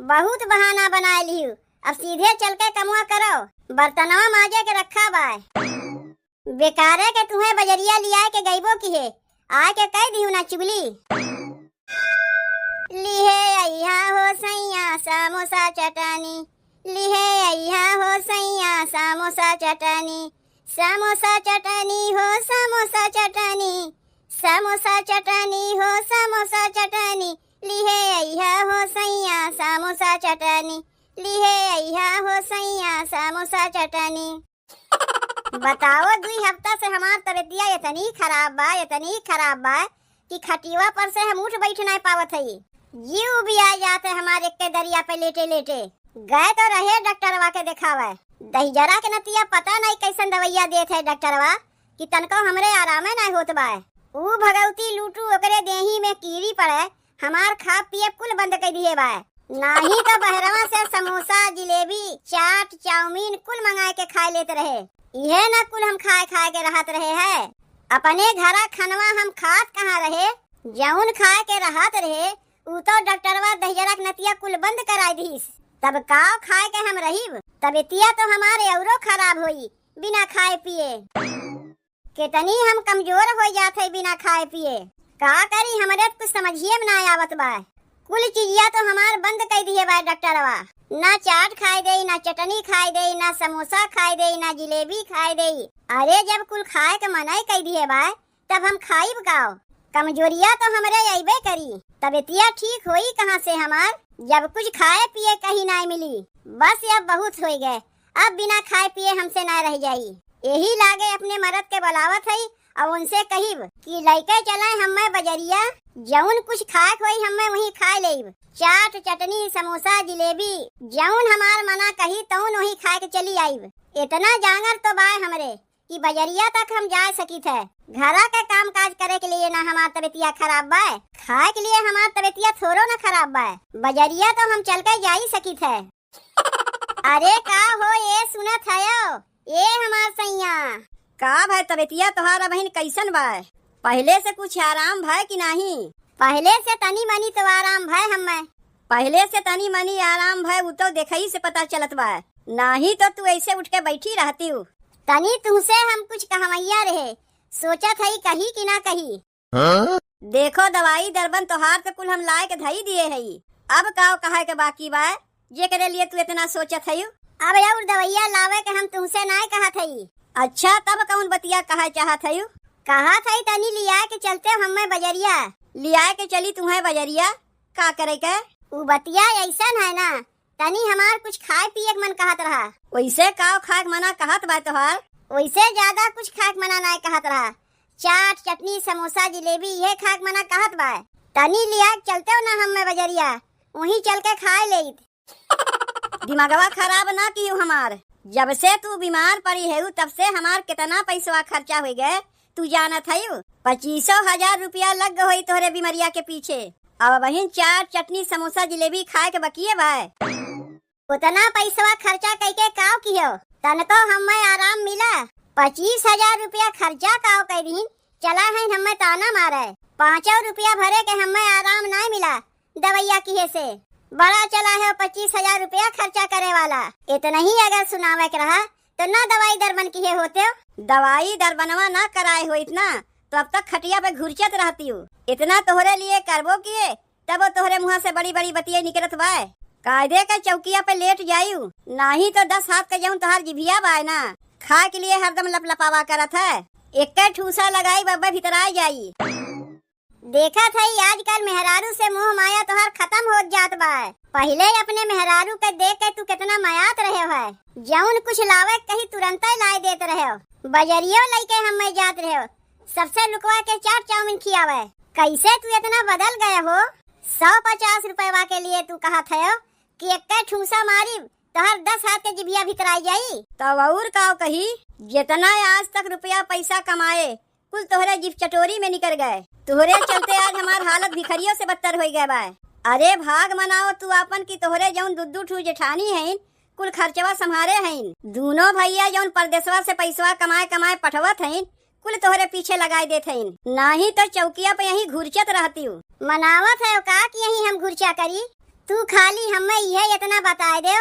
बहुत बहाना बना लियू। अब सीधे चल के कमुआ करो। बर्तनवा माजे के रखा बाय। बेकारे के तुम्हें बजरिया लिया के गईबो की है। आए के कह दियो ना चुगली। लिहे अइहा हो सैया समोसा चटनी, लिहे अइहा हो सैया समोसा चटनी, समोसा चटनी हो समोसा चटनी, समोसा चटनी हो समोसा चटनी, लिहे अइहा हो सैया समोसा चटनी, लिहे अइहा हो सैया समोसा चटनी। बताओ 2 हफ्ता से हमार तबीयत इतनी खराब बा कि खटिवा पर से हम उठ बैठ नहीं पावत है। जीव भी आ जाते हमारे के दरिया पे लेटे लेटे। गए तो रहे डॉक्टरवा के दिखावे। दहिजरा के नतिया पता नहीं कैसन दवाइया देत है डॉक्टरवा कि तनको हमरे आरामे नहीं होत बा। ऊ भगवती लूटू ओकरे देही में कीड़ी पड़े हमार खा पिए कुल बंद कर दिए बा। नाही तो बहरवा से समोसा जिलेबी चाट चाउमीन कुल मंगाए के खा लेते रहे। यह ना कुल हम खाए के रहत रहे है। अपने घरा खनवा हम खात कहाँ रहे। जौन खाए के रहत रहे ऊ तो डॉक्टरवा दहिजरा के नतिया कुल बंद कराई दीस। तब काव खाए के हम रहीब। तबीयतिया तो हमारे औरो खराब होई बिना खाए पिए। कितनी हम कमजोर हो जाते बिना खाए पिए। का करी हमरे कुछ समझिए में ना आवत बा। कुल चीजिया तो हमार बंद कर दिए बा डॉक्टरवा। ना चाट खाए दे, ना चटनी खाए दे, ना समोसा खाए दे, ना जिलेबी खाए दे। अरे जब कुल खाए के मनाई कर दिए बा तब हम खाइब काव। कमजोरिया तो हमरे अइबे करी। तबीयतिया ठीक होई कहाँ से हमार जब कुछ खाए पिए कहीं नहीं मिली। बस अब बहुत हो गए। अब बिना खाए पिए हमसे ना रह जाई। यही लागे अपने मरद के बुलावत है और उनसे कहिब कि लइके चलाए हमें बजरिया। जौन कुछ खाए होई हमें वही खा लेब। चाट चटनी समोसा जिलेबी जौन हमार मना कही तौन वही खाए के चली आईब। इतना जांगर तो बाय हमरे कि बजरिया तक हम जा सकी थे। घरा के काम काज करे के लिए ना हमार तबीयतिया खराब बा। खाए के लिए हमार तबीयतिया थोड़ो ना खराब बा। बजरिया तो हम चल के जा ही सकी थे। अरे का हो ये सुनत है ये हमार सैया। का भाई तबीयतिया तोहारा बहन कैसन बा? पहले से कुछ आराम भाई कि नहीं? पहले से तनी मनी तो आराम भाई हमें। पहले से तनी मनी आराम भाई वो तो देखई से पता चलत बा। नहीं तो तू ऐसे उठ के बैठी रहती हूँ। तनी तुमसे हम कुछ कहवैया रहे सोचा था कही कि ना कही। देखो दवाई दरबन तोहार तो कुल हम लाए के धई दिए है। अब का कहे के बाकी बा जे करे लिए तू इतना सोचत है। अब और दवाइया लावे के हम तुमसे ना कहा थई। अच्छा तब कौन बतिया कहा चाहत है? कहा थई तनी लिया के चलते हमें बजरिया। लिया के चली तुम्हें बजरिया का करे के? उ बतिया ऐसा है ना तनी हमार कुछ खाए पिए के मन कहत रहा। वैसे का खाए के मना कहत बा तोहार? वैसे ज्यादा कुछ खाए के मना नहीं कहत रहा। चाट चटनी समोसा जिलेबी ये खाए के मना कहत बा। तनी लिया के चलते हो ना हमें बजरिया वहीं चल के खाए ले। दिमागवा खराब ना की हमार। जब से तू बीमार पड़ी है तब से हमार कितना पैसा खर्चा हो गए तू जानत है। 25,000 रुपया लग गई तोहरे बीमारिया के पीछे। अब बहन चाट चटनी समोसा जिलेबी खाए के बकिए भाई। उतना पैसा खर्चा करके काव कियो तनको हमें आराम मिला। 25,000 रुपया खर्चा काव कर दिन चला है हमें ताना मारे। 5 रुपया भरे के हमें आराम नहीं मिला दवाइया किए से। बड़ा चला है 25,000 रुपया खर्चा करे वाला। इतना ही अगर सुनावे के रहा तो ना दवाई दरबन किए होते हो। दवाई दरबनवा ना कराए हो इतना तो अब तक खटिया पे घुरचत रहती हूँ। इतना तोहरे लिए करबो किए तब तोहरे मुँह से बड़ी बड़ी बतिया निकलत बा। कायदे का चौकिया पे लेट जायू नहीं तो 10 हाथ के जाऊँ तोहार जिभिया बा ना खा के लिए हरदम लपलपावा करत है। एक ठूसा लगाई बब्बे भीतर आ जाई। देखा था आजकल मेहरारू से मोह माया तोहार खत्म हो जात बा। पहले अपने मेहरारू के देख के तू कितना मायात रहे है। जौन कुछ लावे कहीं तुरंत लाई देते रहे। बजरियो लेके हमें जात रहे सबसे लुकवा के चाट चाउमीन खियावे। कैसे तू इतना बदल गए हो? 150 रुपया के लिए तू कहा था कि एक ठूसा मारी तोहर 10 हाथ के जिभिया भीतर आ जाई। तो और का कही जितना आज तक रुपया पैसा कमाए कुल तोहरे जिप चटोरी में निकल गए। तोहरे चलते आज हमार हालत भिखरियों से बदतर हो गए बा। अरे भाग मनाओ तू अपन की तोहरे जौन दुद्दू ठू जेठानी है कुल खर्चवा संभारे हैं। दोनों भैया जौन परदेशवा से पैसवा कमाए कमाए पठवत हैं कुल तोहरे पीछे लगाए देते हैं। नहीं तो चौकिया पे यही घुरचत रहती हूँ। मनावत है का कि यही हम घुरचा करी। तू खाली हमें यह इतना बता दे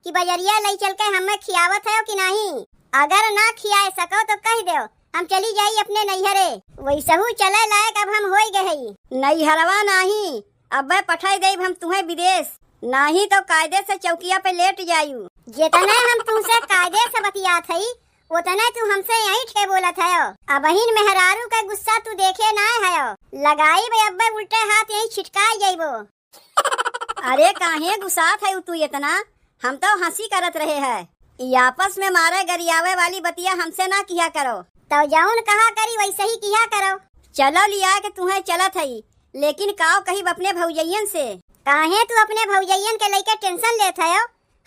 कि बजरिया लई चल के हमें खियावत है कि नहीं। अगर ना खियाए सको तो कह दो हम चली जाई अपने नैहरे। वैसहू चले लायक अब हम हो गए। नैहरवा नहीं, अब पठाई दे हम तुम्हें विदेश, नहीं तो कायदे से चौकिया पे लेट जायू। जितने हम तुमसे कायदे से बतियात हई उतने तू हमसे यही ठे बोलत है। अब बहिन मेहरारू का गुस्सा तू देखे ना है, लगाई बे अब्बे उल्टे हाथ यही छिटकाई जाइबो। अरे काहे गुस्सात है तू इतना, हम तो हंसी करत रहे है। ये आपस में मारे गरियावे वाली बतिया हमसे ना किया करो। तो जौन कहा करी वैसे ही किया करो। चलो लिया के तुम्हें चलत है, लेकिन काव कही अपने भौजैयन से। काहे तू अपने भौजैयन के लेके टेंशन लेत है?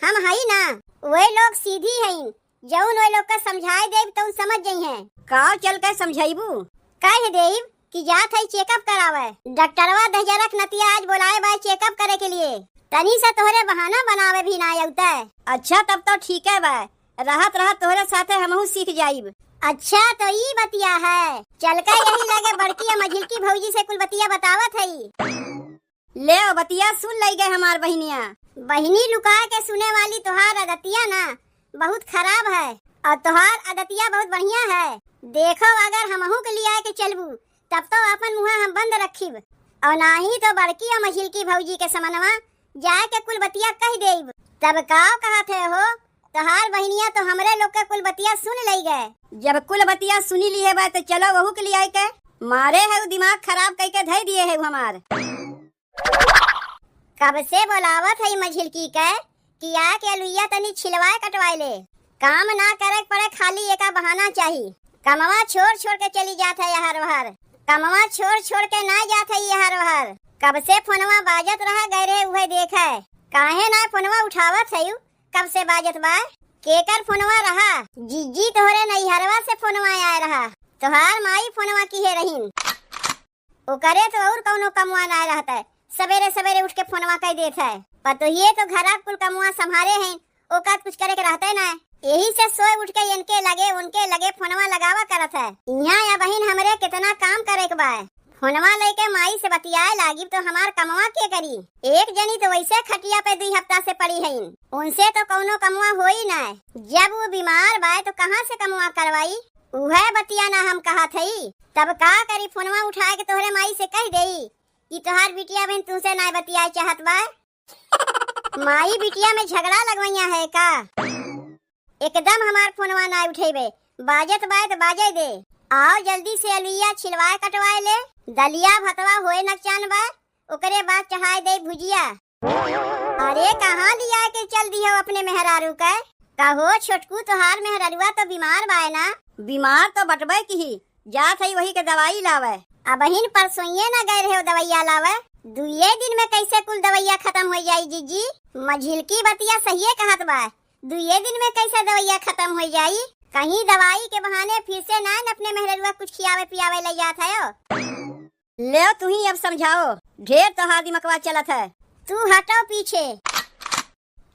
हम हई ना, वे लोग सीधी हई, जौन वे लोग का समझाए देव तो समझ जाई है। काव चल के समझाइबू? कह देव कि जात है चेकअप करावे। डॉक्टरवा दहजरक नतिया आज बुलाए बा चेकअप करे के लिए। तनी से तोहरे बहाना बनावे भी ना आउता है। अच्छा तब तो ठीक है बा, रहत रहत तोहरे साथे हमहू सीख जाइब। अच्छा तो ई बतिया है, चल के यही लगे बड़की या मझिलकी भौजी से कुल बतिया बतावत हई। ले बतिया सुन लई गए हमार बहनिया। बहिनी लुका के सुने वाली तोहार आदतिया ना बहुत खराब है और तोहार आदतिया बहुत बढ़िया है। देखो अगर हमहू के लिए के चलबू तब तो अपन मुँह हम बंद रखीब, और ना ही तो बड़की या मझिलकी भौजी के समनवा जाए के कुल बतिया कह देब। तब काव कहत है हो, तोहार बहनिया तो हमरे लोग के कुल बतिया सुन लई गए। जब कुल बतिया सुनी ली है बा तो चलो वहू के लिए के मारे है दिमाग खराब कई के धै दिए है हमार। कब से बोलावत है मझिलकी के कि आ के अलुइया तनी छिलवाए कटवाए ले। काम ना करे पड़े, खाली एका बहाना चाहिए। कमवा छोड़ छोड़ के चली जात है हर वहर, कमवा छोड़ छोड़ के ना जात है हर वहर। कब से फोनवा बाजत रहा गए रहे उहे देखे, काहे ना फोनवा उठावत है? कब से बाजत बा? केकर फोनवा रहा? जीजी तोहरे नैहरवा से फोनवा आए रहा। तोहार माई फोनवा की है रहीन, ओकरे तो और कौनो कमवा ना रहता है। सवेरे सवेरे उठ के फोनवा कह देत है, पर तो ये तो घरा कुल कमुआ संभाले हैं, ओका कुछ करे के रहते ना। यही से सोए उठ के इनके लगे उनके लगे फोनवा लगावा करत है। यहाँ या बहिन हमरे कितना काम करे के बा, फोनवा लेके माई से बतियाए लागी तो हमार कमवा के करी। एक जनी तो वैसे खटिया पे 2 हफ्ता से पड़ी है, उनसे तो कौनो कमवा हो ही ना। जब वो बीमार बा तो कहाँ से कमवा करवाई? वह बतिया ना हम कहा थी। तब का करी, फोनवा उठा के तोहरे माई से कह दे कि तोहार बिटिया बहन तुमसे ना बतियाए चाहत बा। माई बिटिया में झगड़ा लगवैया है का? एकदम हमार फोनवा ना उठेबे, बाजत बा तो बाजे दे। आओ जल्दी से अलुइया छिलवाए कटवाए ले, दलिया भतवा होए नकचान बा, ओकरे बाद चढ़ाए दे भुजिया। अरे कहाँ लिया के चल दी हो अपने मेहरारू का? कहो छोटकू तोहार मेहरारुआ तो बीमार बा ना? बीमार तो बटबे की जात है वही के दवाई लावे। अब बहिन परसोइये ना गए रहे दवाइया लावे, 2 दिन में कैसे कुल दवाइया खत्म हो जाई? जीजी मझिलकी बतिया सही कहत बा, 2 दिन में कैसे दवाइया खत्म हो जाई? कहीं दवाई के बहाने फिर से ना अपने मेहरुआ कुछ खियावे पियावे ले जात है। ले तू ही अब समझाओ, ढेर तोहार दिमकवा चलत है। तू हटो पीछे।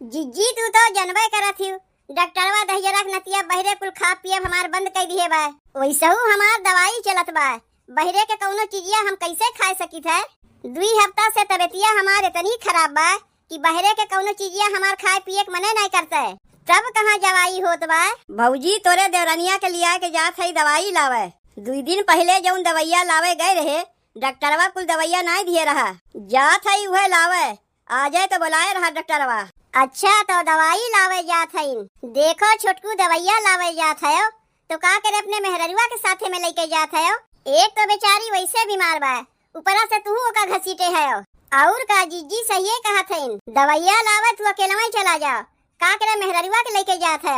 जीजी तू तो जनबे करत ही, डॉक्टरवा दहिजरक नतिया बहरे कुल खा पिए हमार बंद कर दिए बा, वैसहू हमार दवाई चलत बा। बहरे के कौनो चीजिया हम कैसे खा सकी थे? 2 हफ्ता से तबियतिया हमार इतनी खराब बा कि बहरे के कौनो चीजिया हमार खाए पिए के मने नहीं करते। तब कहाँ दवाई होत बा? भौजी तोरे देवरानिया के लिया के जात है दवाई लावे। 2 दिन पहले जौन दवाइया लावे गए रहे, डॉक्टरवा कुल दवाइया नहीं दिए रहा, जात है वह लावे। आ जाए तो बुलाए रहा डॉक्टरवा। अच्छा तो दवाई लावे जात है। देखो छोटकू दवाइया लावे जात है तो का करे अपने मेहरुआ के साथे में लेके जात है। एक तो बेचारी वैसे बीमार बा, ऊपरा से तू ओका घसीटे है। और का जीजी सही कहत है, दवाइया लावे तू अकेला ही चला जाओ, का करे मेहरुआ के लेके जात है।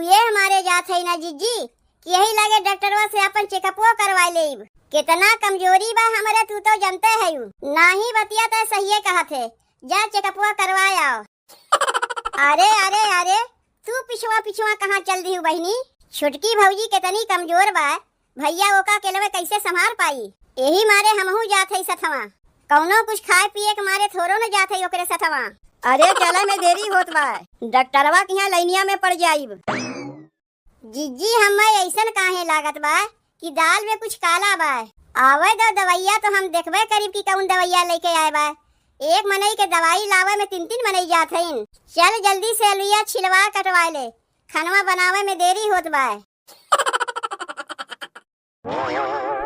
ये हमारे जात है ना जीजी, यही लगे डॉक्टरवा से अपन चेकअपो करवा लेब। कितना कमजोरी बा हमारे तू तो जानते है, नाही बतिया तो सही कहत है, जा चेकअपो करवा आओ। अरे अरे अरे तू पिछवा पिछवा कहाँ चल दी बहनी? छोटकी भौजी कितनी कमजोर बा, भैया ओका केलवे कैसे संभाल पाई? यही मारे हमहू जात है सथवा, कौनो कुछ खाए पिए के मारे थोरो न जात है ओकरे सथवा। अरे चला में देरी होत बा, डॉक्टरवा के यहाँ लाइनिया में पड़ जाइब। जीजी हमें ऐसन काहे लागत बा कि दाल में कुछ काला बा? आवे दो दवाइया तो हम देखबे करीब की कौन दवाइया लेके आए बा। एक मनई के दवाई लावे में 3-3 मनई जात हईन। चल जल्दी से अलुइया छिलवा कटवा ले, खनवा बनावे में देरी होत बा।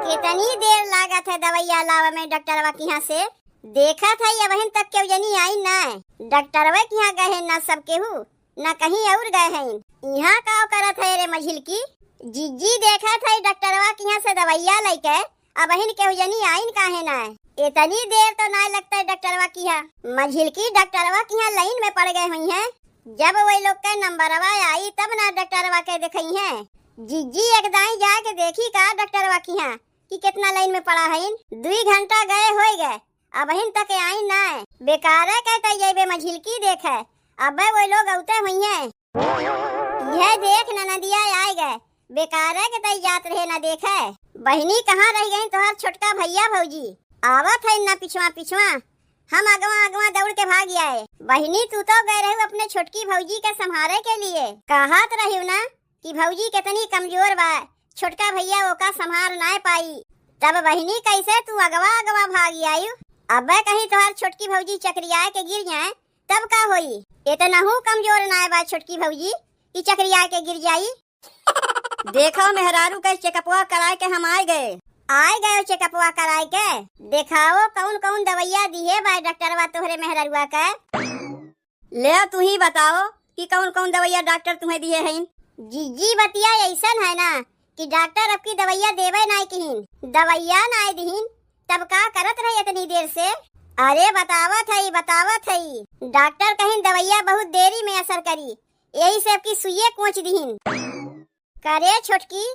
कितनी देर लागत है दवाइया लावे में डॉक्टरवा के यहाँ से। देखा था ये वहन तक के जनी आई ना डॉक्टरवा के यहाँ गए ना सब केहू ना कहीं और गए हैं। यहाँ का करत है रे मझिल की जीजी। देखा था डॉक्टरवा के यहाँ से दवाइया लेके अब वहन केहू जनी आइन काहे ना। इतनी देर तो ना लगता है डॉक्टरवा की यहाँ। मझिल की डॉक्टरवा की यहाँ लाइन में पड़ गए हुई है। जब वही लोग का नंबरवा आई तब ना डॉक्टरवा के देखई है। जीजी एक दाई जाके देखी का डॉक्टरवा की यहाँ कि कितना लाइन में पड़ा है। 2 घंटा गए हो गए अब हिन तक आई ना। बेकार कहता ये मझिल की देखे अब वो लोग औते हुई हैं। यह देख नदिया आए गए बेकार के तई जात रहे ना देखे। बहनी कहाँ रह गई तोहर छोटका भैया भौजी आवत है ना पिछवा पिछवा। हम अगवा अगवा दौड़ के भाग आए। बहनी तू तो गए रहे अपने छोटकी भौजी के संभारे के लिए। कहत रही ना कि भौजी कितनी कमजोर बा, छोटका भैया ओका संभार ना पाई। तब बहनी कैसे तू अगवा अगवा भाग आई। अब कहीं तोहर छोटकी भौजी चक्रिया के गिर जाए तब का होई। इतना हूँ कमजोर ना बा छोटकी भौजी कि चक्रिया के गिर जाई। देखो मेहरारू के चेकअपवा कराए के हम आए गए चेकअपवा कराए के। दिखाओ कौन कौन दवाइया दिए बा डॉक्टरवा तोहरे मेहरारुआ के। ले तू ही बताओ कि कौन कौन दवाइया डॉक्टर तुम्हें दिए हैं। जीजी बतिया ऐसा है ना कि डॉक्टर अब की दवाइया देवे ना कहीं दवाइया ना दीन तब का करत रहे इतनी देर से। अरे बतावत है डॉक्टर कहीं दवाइया बहुत देरी में असर करी यही से आपकी सुइया कोच दीन। करे छोटकी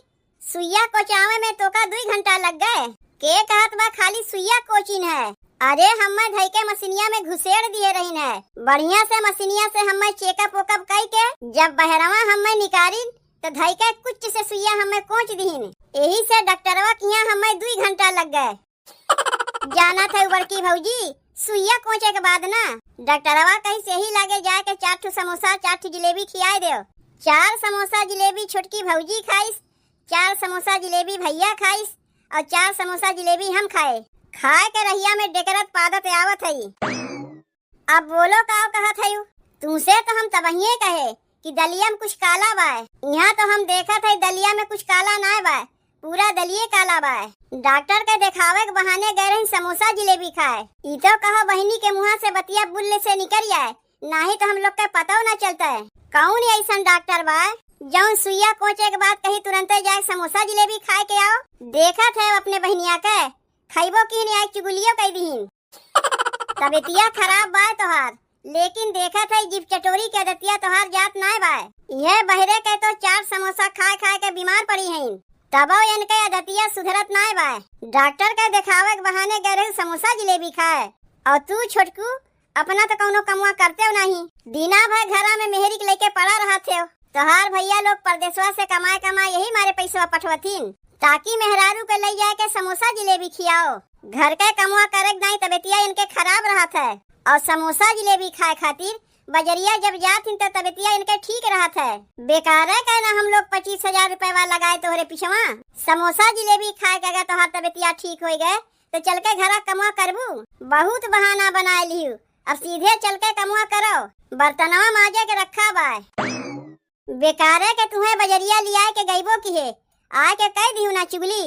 सुइया कोचावे में तो का 2 घंटा लग गए। के कहत बा खाली सुइया कोचिन है। अरे हम्मे धई के मशीनिया में घुसेड़ दिए रही है। बढ़िया से मशीनिया से हम्मे चेकअप वोकअप कई के जब बहरवा हम्मे निकारिन तो धई के कुछ से सुइया हम्मे कोच दीन। यही से डॉक्टरवा के यहाँ हम्मे 2 घंटा लग गए। जाना था बड़की भौजी सुइया कोचे के बाद ना डॉक्टरवा कहीं से ही लागे जाके 4 समोसा 4 जिलेबी खियाए दो। 4 समोसा जिलेबी छोटकी भौजी खाइस, 4 समोसा जिलेबी भैया खाइस और 4 समोसा जिलेबी हम खाए। खाए के रहिया में डेकरत पादत आवत है। अब बोलो का कहत है। तुमसे तो हम तबहिए कहे कि दलिया में कुछ काला बा। यहाँ तो हम देखा था दलिया में कुछ काला ना बा, पूरा दलिये काला बा। डॉक्टर के दिखावे के बहाने गए रही समोसा जिलेबी खाए। ई तो कहो बहनी के मुँह से बतिया बुल्ले से निकल जाए नहीं तो हम लोग का पता ना चलता है कौन ऐसा डॉक्टर बा जौन सुइया कोचे के बाद कहीं तुरंत जाए समोसा जिलेबी खाए के आओ। देखा था अपने बहनिया के खैबो की नहीं चुगलियो कई दीन। तबियतिया खराब बा तोहार लेकिन देखा था जीप चटोरी के दतिया तोहार जात ना बा। यह बहरे के तो 4 समोसा खाए खाए के बीमार पड़ी हैं तब इनके आदतिया सुधरत ना बा। डॉक्टर के दिखावे के बहाने गए रहे समोसा जिलेबी खाए और तू छोटकू अपना तो कौनो कमुआ करते हो नहीं। दिना भर घरा में मेहरी के लेके पड़ा रहते हो। तोहार भैया लोग परदेशवा से कमाए यही मारे पैसा पठवतीन ताकि मेहरारू के ले जाए के समोसा जिलेबी खियाओ। घर के कमुआ करे नहीं तबियतिया इनके खराब रहत है और समोसा जिलेबी खाए खातिर बजरिया जब जाती तो तबियतिया इनके ठीक रहत है। बेकार है कहना हम लोग 25,000 रुपए वाला लगाए तोहरे पिछवा। समोसा जिलेबी खाए के अगर तोहार तबियतिया ठीक हो गए तो चल के घरा कमुआ करबू। बहुत बहाना बनाए लियू अब सीधे चल के कमुआ करो। बर्तनवा माजे के रखा बा। बेकार है के तुम्हें बजरिया लिया के गईबो की है आके कह दी ना चुगली।